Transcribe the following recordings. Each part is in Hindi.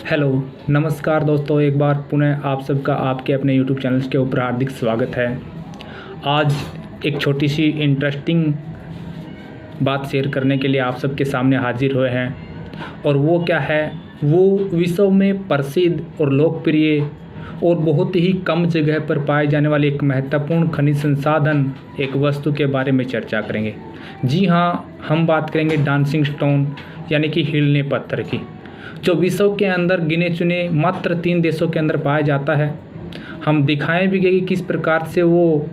हेलो, नमस्कार दोस्तों। एक बार पुनः आप सबका आपके अपने यूट्यूब चैनल के ऊपर हार्दिक स्वागत है। आज एक छोटी सी इंटरेस्टिंग बात शेयर करने के लिए आप सबके सामने हाजिर हुए हैं, और वो क्या है, वो विश्व में प्रसिद्ध और लोकप्रिय और बहुत ही कम जगह पर पाए जाने वाले एक महत्वपूर्ण खनिज संसाधन, एक वस्तु के बारे में चर्चा करेंगे। जी हाँ, हम बात करेंगे डांसिंग स्टोन यानी कि हिलने पत्थर की, जो विश्व के अंदर गिने चुने मात्र 3 देशों के अंदर पाया जाता है। हम दिखाएं भी गए कि किस प्रकार से वो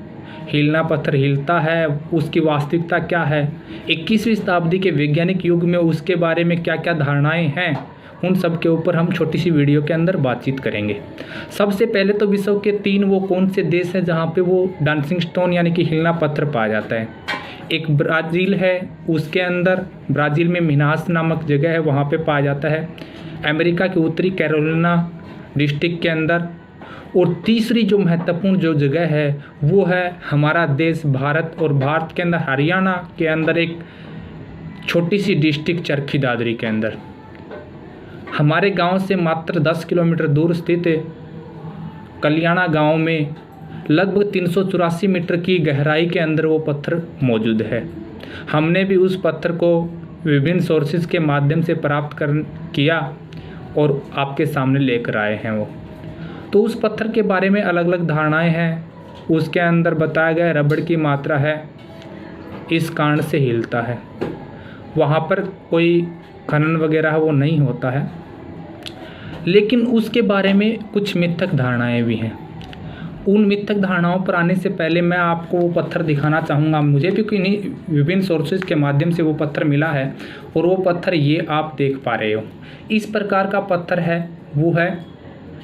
हिलना पत्थर हिलता है, उसकी वास्तविकता क्या है, 21वीं शताब्दी के वैज्ञानिक युग में उसके बारे में क्या क्या धारणाएं हैं, उन सब के ऊपर हम छोटी सी वीडियो के अंदर बातचीत करेंगे। सबसे पहले तो विश्व के 3 वो कौन से देश हैं जहाँ पे वो डांसिंग स्टोन यानी कि हिलना पत्थर पाया जाता है। एक ब्राज़ील है, उसके अंदर ब्राज़ील में मिनास नामक जगह है, वहाँ पे पाया जाता है। अमेरिका के उत्तरी कैरोलिना डिस्ट्रिक्ट के अंदर, और तीसरी जो महत्वपूर्ण जो जगह है वो है हमारा देश भारत, और भारत के अंदर हरियाणा के अंदर एक छोटी सी डिस्ट्रिक्ट चरखी दादरी के अंदर। हमारे गांव से मात्र 10 किलोमीटर दूर स्थित कल्याणा गांव में लगभग 384 मीटर की गहराई के अंदर वो पत्थर मौजूद है। हमने भी उस पत्थर को विभिन्न सोर्सेज के माध्यम से प्राप्त किया और आपके सामने लेकर आए हैं वो। तो उस पत्थर के बारे में अलग अलग धारणाएं हैं। उसके अंदर बताया गया रबड़ की मात्रा है, इस कारण से हिलता है। वहाँ पर कोई खनन वगैरह वो नहीं होता है, लेकिन उसके बारे में कुछ मिथक धारणाएं भी हैं। उन मिथक धारणाओं पर आने से पहले मैं आपको वो पत्थर दिखाना चाहूँगा। मुझे भी किन्हीं विभिन्न सोर्सेज के माध्यम से वो पत्थर मिला है, और वो पत्थर ये आप देख पा रहे हो, इस प्रकार का पत्थर है, वो है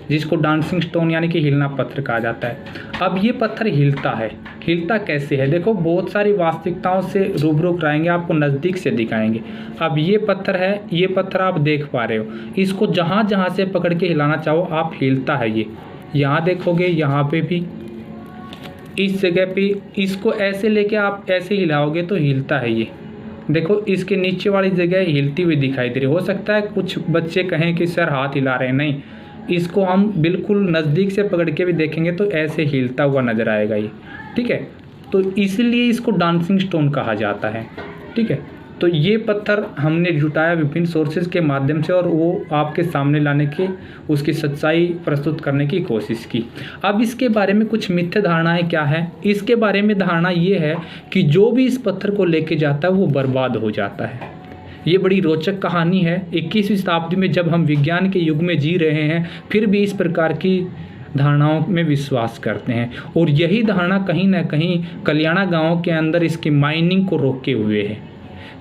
जिसको डांसिंग स्टोन यानी कि हिलना पत्थर कहा जाता है। अब ये पत्थर हिलता है, हिलता कैसे है, देखो बहुत सारी वास्तविकताओं से रूबरू कराएंगे, आपको नज़दीक से दिखाएंगे। अब ये पत्थर है, ये पत्थर आप देख पा रहे हो, इसको जहाँ जहाँ से पकड़ के हिलाना चाहो आप, हिलता है ये। यहाँ देखोगे, यहाँ पे भी, इस जगह पे इसको ऐसे लेके आप ऐसे हिलाओगे तो हिलता है ये। देखो इसके नीचे वाली जगह हिलती हुई दिखाई दे रही। हो सकता है कुछ बच्चे कहें कि सर हाथ हिला रहे हैं, नहीं, इसको हम बिल्कुल नज़दीक से पकड़ के भी देखेंगे तो ऐसे हिलता हुआ नज़र आएगा ये, ठीक है। तो इसलिए इसको डांसिंग स्टोन कहा जाता है, ठीक है। तो ये पत्थर हमने जुटाया विभिन्न सोर्सेज के माध्यम से, और वो आपके सामने लाने की, उसकी सच्चाई प्रस्तुत करने की कोशिश की। अब इसके बारे में कुछ मिथ्या धारणाएं क्या है। इसके बारे में धारणा ये है कि जो भी इस पत्थर को लेके जाता है वो बर्बाद हो जाता है। ये बड़ी रोचक कहानी है। 21वीं शताब्दी में जब हम विज्ञान के युग में जी रहे हैं, फिर भी इस प्रकार की धारणाओं में विश्वास करते हैं, और यही धारणा कहीं ना कहीं कल्याणा गांव के अंदर इसकी माइनिंग को रोके हुए है।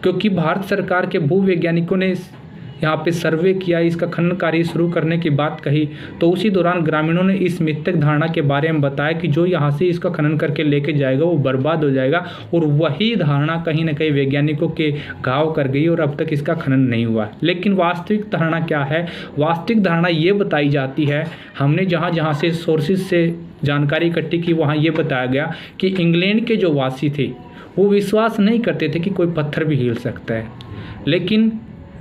क्योंकि भारत सरकार के भूवैज्ञानिकों ने यहाँ पे सर्वे किया, इसका खनन कार्य शुरू करने की बात कही, तो उसी दौरान ग्रामीणों ने इस मिथक धारणा के बारे में बताया कि जो यहाँ से इसका खनन करके लेके जाएगा वो बर्बाद हो जाएगा, और वही धारणा कहीं ना कहीं वैज्ञानिकों के घाव कर गई, और अब तक इसका खनन नहीं हुआ। लेकिन वास्तविक धारणा क्या है, वास्तविक धारणा ये बताई जाती है, हमने जहाँ जहाँ से सोर्सेज से जानकारी इकट्ठी की, वहाँ ये बताया गया कि इंग्लैंड के जो वासी थे वो विश्वास नहीं करते थे कि कोई पत्थर भी हिल सकता है। लेकिन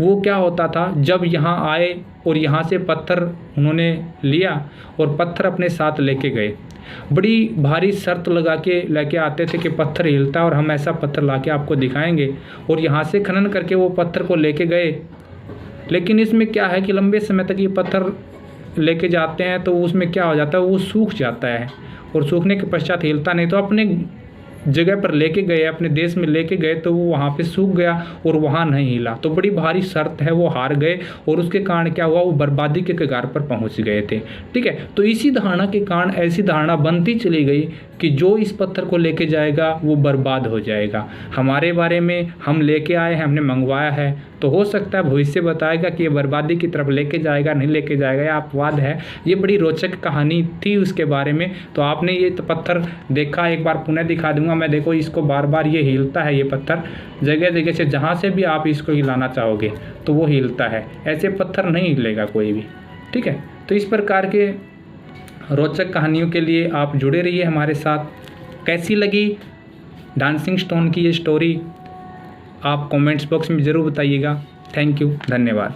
वो क्या होता था, जब यहाँ आए और यहाँ से पत्थर उन्होंने लिया और पत्थर अपने साथ लेके गए, बड़ी भारी शर्त लगा के लेके आते थे कि पत्थर हिलता है और हम ऐसा पत्थर लाके आपको दिखाएंगे, और यहाँ से खनन करके वो पत्थर को लेके गए। लेकिन इसमें क्या है कि लंबे समय तक ये पत्थर लेके जाते हैं तो उसमें क्या हो जाता है, वो सूख जाता है, और सूखने के पश्चात हिलता नहीं। तो अपने जगह पर लेके गए, अपने देश में लेके गए, तो वो वहाँ पे सूख गया और वहाँ नहीं हिला। तो बड़ी भारी शर्त है, वो हार गए, और उसके कारण क्या हुआ, वो बर्बादी के कगार पर पहुँच गए थे, ठीक है। तो इसी धारणा के कारण ऐसी धारणा बनती चली गई कि जो इस पत्थर को लेके जाएगा वो बर्बाद हो जाएगा। हमारे बारे में हम लेके आए हैं, हमने मंगवाया है, तो हो सकता है भविष्य बताएगा कि ये बर्बादी की तरफ लेके जाएगा, नहीं लेके जाएगा, या अपवाद है। ये बड़ी रोचक कहानी थी उसके बारे में। तो आपने ये तो पत्थर देखा, एक बार पुनः दिखा दूंगा मैं। देखो इसको बार बार ये हिलता है, ये पत्थर जगह जगह से, जहाँ से भी आप इसको हिलाना चाहोगे तो वो हिलता है। ऐसे पत्थर नहीं हिलेगा कोई भी, ठीक है। तो इस प्रकार के रोचक कहानियों के लिए आप जुड़े रहिए हमारे साथ। कैसी लगी डांसिंग स्टोन की ये स्टोरी, आप कमेंट्स बॉक्स में ज़रूर बताइएगा। थैंक यू, धन्यवाद।